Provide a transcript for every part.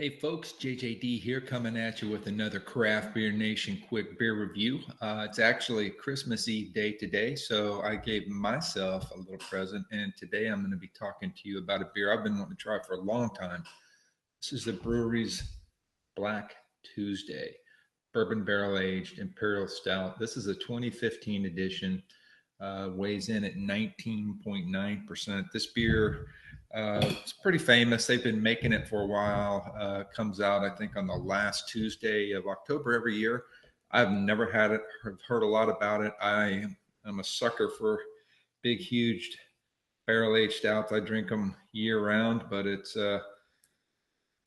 Hey folks, JJD here coming at you with another Craft Beer Nation quick beer review. It's actually Christmas Eve day today, so I gave myself a little present, and today I'm going to be talking to you about a beer I've been wanting to try for a long time. This is the Bruery's Black Tuesday, bourbon barrel aged Imperial Stout. This is a 2015 edition, weighs in at 19.9%. This beer it's pretty famous. They've been making it for a while. Comes out, I think, on the last Tuesday of October every year. I've never had it. Heard a lot about it. I am a sucker for big, huge barrel-aged stouts. I drink them year-round, but it's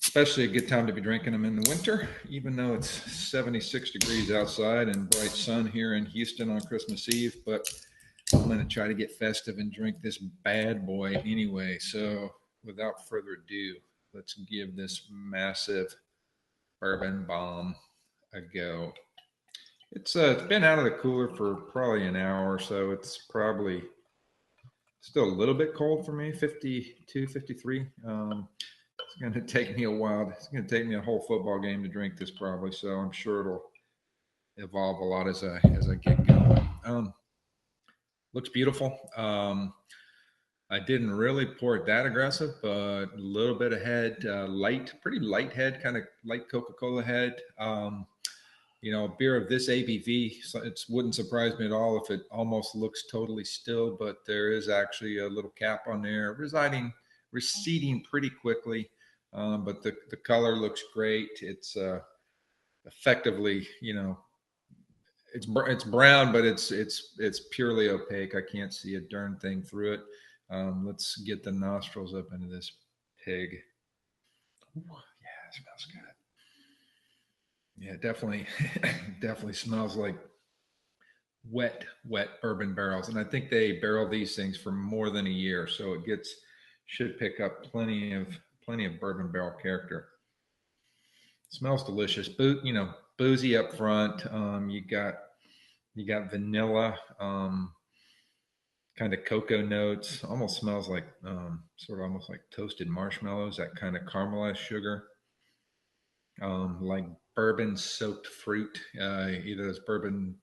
especially a good time to be drinking them in the winter, even though it's 76 degrees outside and bright sun here in Houston on Christmas Eve. But I'm going to try to get festive and drink this bad boy anyway. So without further ado, let's give this massive bourbon bomb a go. It's been out of the cooler for probably an hour, so it's probably still a little bit cold for me, 52, 53. It's going to take me a while. It's going to take me a whole football game to drink this probably, so I'm sure it'll evolve a lot as I get going. Looks beautiful. I didn't really pour it that aggressive, but a little bit of head, light, pretty light head, kind of light Coca-Cola head. A beer of this ABV, so it wouldn't surprise me at all if it almost looks totally still, but there is actually a little cap on there, receding pretty quickly. But the color looks great. It's effectively, it's brown, but it's purely opaque. I can't see a darn thing through it. Let's get the nostrils up into this pig. Ooh, yeah, it smells good. Yeah, definitely, definitely smells like wet bourbon barrels. And I think they barrel these things for more than a year, so it should pick up plenty of bourbon barrel character. Smells delicious. Boozy up front. You got vanilla, kind of cocoa notes. Almost smells like almost like toasted marshmallows. That kind of caramelized sugar. Like bourbon soaked fruit. Either those bourbon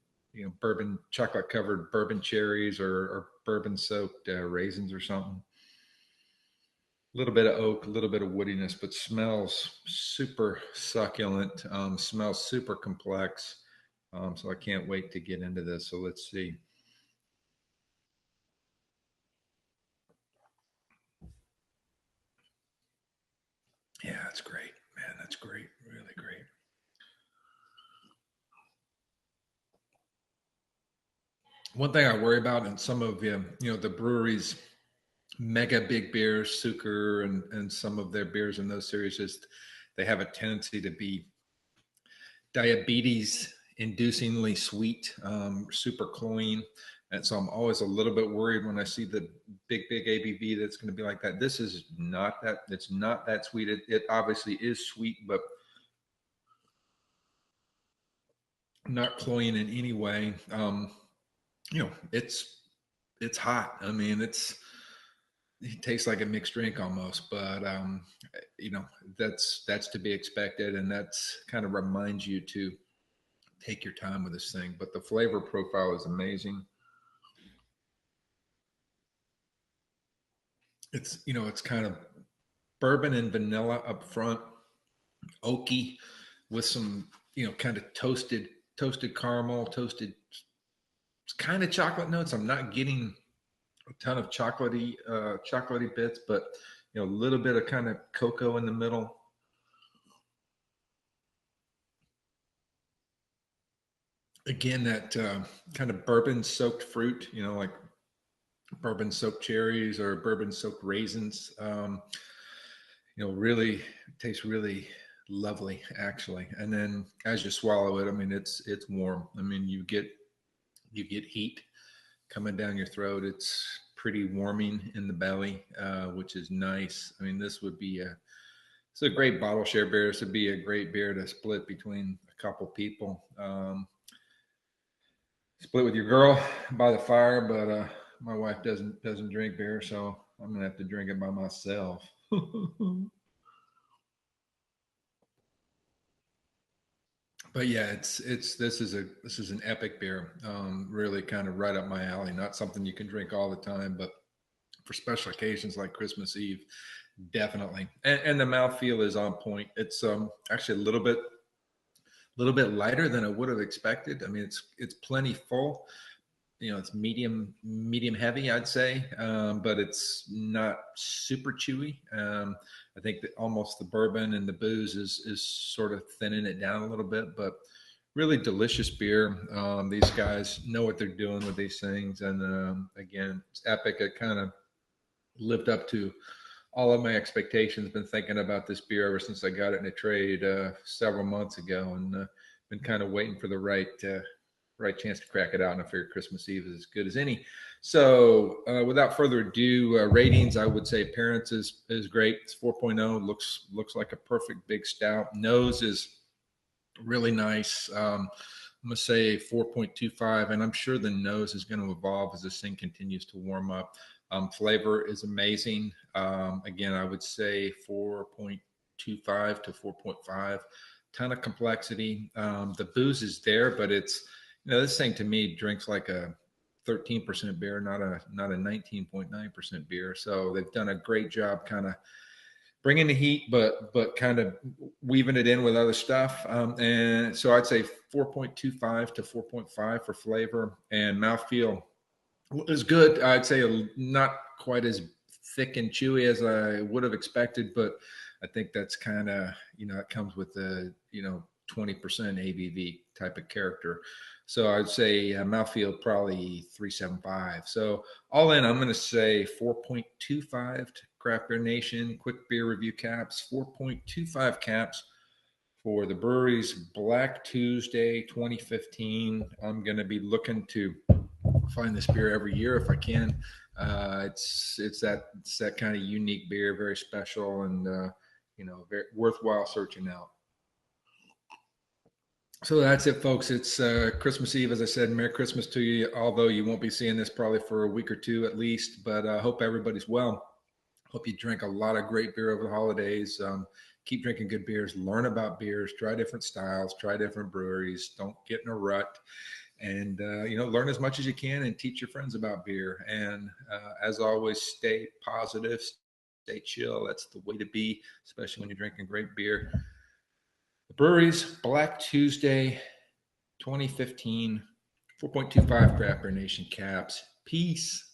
chocolate covered bourbon cherries or bourbon soaked raisins or something. A little bit of oak, a little bit of woodiness, but smells super succulent. Smells super complex. So I can't wait to get into this. So let's see. Yeah, that's great, man. That's great. Really great. One thing I worry about in some of the breweries, mega big beers, Suker and some of their beers in those series is they have a tendency to be diabetes inducingly sweet, super cloying. And so I'm always a little bit worried when I see the big ABV that's going to be like that. This is not that. It's not that sweet. It obviously is sweet, but not cloying in any way. It's hot. I mean, it tastes like a mixed drink almost, but that's to be expected, and that's kind of reminds you to take your time with this thing. But the flavor profile is amazing. It's kind of bourbon and vanilla up front, oaky with some kind of toasted caramel, toasted kind of chocolate notes. I'm not getting a ton of chocolatey bits, but a little bit of kind of cocoa in the middle. Again, that kind of bourbon soaked fruit, like bourbon soaked cherries or bourbon soaked raisins. Really tastes really lovely actually. And then as you swallow it, I mean, it's warm. I mean, you get heat coming down your throat. It's pretty warming in the belly, which is nice. I mean, it's a great bottle share beer. This would be a great beer to split between a couple people. Split with your girl by the fire, but my wife doesn't drink beer, so I'm gonna have to drink it by myself. But yeah, this is an epic beer. Really kind of right up my alley. Not something you can drink all the time, but for special occasions like Christmas Eve, definitely. And the mouthfeel is on point. It's actually a little bit lighter than I would have expected. I mean, it's plenty full. It's medium heavy, I'd say, but it's not super chewy. I think that almost the bourbon and the booze is sort of thinning it down a little bit, but really delicious beer. These guys know what they're doing with these things, and again, it's epic. It kind of lived up to all of my expectations. Been thinking about this beer ever since I got it in a trade several months ago, and been kind of waiting for the right chance to crack it out. And I figure Christmas Eve is as good as any. So without further ado, ratings, I would say appearance is great. It's 4.0. Looks like a perfect big stout. Nose is really nice. I'm gonna say 4.25, and I'm sure the nose is going to evolve as this thing continues to warm up. Flavor is amazing. Again, I would say 4.25 to 4.5. Ton of complexity. The booze is there, but it's this thing to me drinks like a 13% beer, not a 19.9% beer. So they've done a great job, kind of bringing the heat, but kind of weaving it in with other stuff. And so I'd say 4.25 to 4.5 for flavor, and mouthfeel is good. I'd say not quite as thick and chewy as I would have expected, but I think that's kind of, it comes with the, 20% ABV type of character. So I'd say mouthfeel probably 3.75. So all in, I'm going to say 4.25 to Craft Beer Nation. Quick beer review caps, 4.25 caps for the Bruery's Black Tuesday 2015. I'm going to be looking to find this beer every year if I can. It's that kind of unique beer, very special, and very worthwhile searching out. So that's it, folks. It's Christmas Eve, as I said. Merry Christmas to you, although you won't be seeing this probably for a week or two at least. But I hope everybody's well. Hope you drink a lot of great beer over the holidays. Keep drinking good beers. Learn about beers. Try different styles. Try different breweries. Don't get in a rut. And, learn as much as you can and teach your friends about beer. And as always, stay positive. Stay chill. That's the way to be, especially when you're drinking great beer. The Bruery's Black Tuesday 2015, 4.25 Craft Beer Nation caps. Peace.